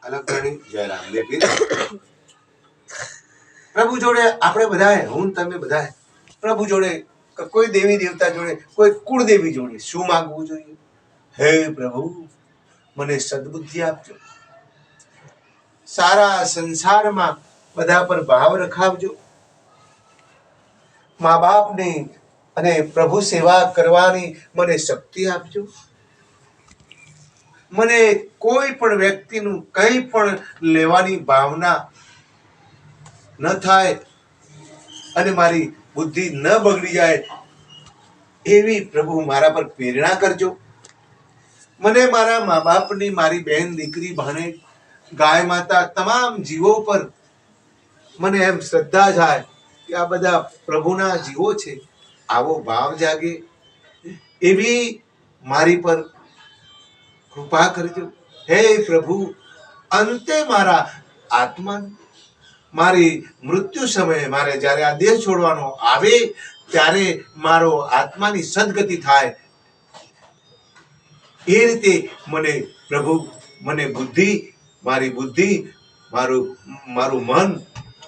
અલગ ગણી જય રામદેવ પીર. પ્રભુ જોડે આપણે બધાએ, હું તમે બધાએ પ્રભુ જોડે, કોઈ દેવી દેવતા જોડે, કોઈ કુળદેવી જોડે શું માંગવું જોઈએ? હે પ્રભુ, મને સદબુદ્ધિ આપજો, સારા સંસારમાં બધા પર ભાવ રખાવજો, મા બાપની અને પ્રભુ સેવા કરવાની મને શક્તિ આપજો, મને કોઈ પણ વ્યક્તિનું કંઈ પણ લેવાની ભાવના ન થાય અને મારી બુદ્ધિ ન બગડી જાય એવી પ્રભુ મારા પર પ્રેરણા કરજો. મને મારા મા બાપની, મારી બહેન દીકરી ભાણે, ગાય માતા, તમામ જીવો પર મને એમ શ્રદ્ધા જાય કે આ બધા પ્રભુના જીવો છે, આવો ભાવ જાગે એવી મારી પર કૃપા કરજો. હે પ્રભુ, અંતે મારા આત્મા, મારી મૃત્યુ સમયે, મારે જ્યારે આ દેહ છોડવાનો આવે ત્યારે મારો આત્માની સદગતિ થાય એ રીતે મને પ્રભુ, મને બુદ્ધિ, મારી બુદ્ધિ, મારું મન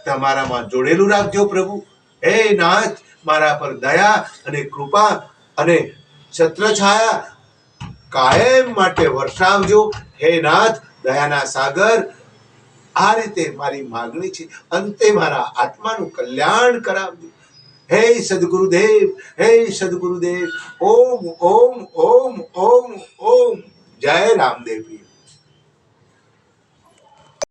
તમારામાં જોડેલું રાખજો પ્રભુ. હે નાથ, મારા પર દયા અને કૃપા અને છત્રછાયા કાયમ માટે વર્ષાવજો. હે નાથ, દયાના સાગર, આ રીતે મારી માગણી છે. અંતે મારા આત્માનું કલ્યાણ કરાવજો. હે સદગુરુદેવ, હે સદગુરુદેવ. ઓમ ઓમ ઓમ ઓમ ઓમ. જય રામદેવ.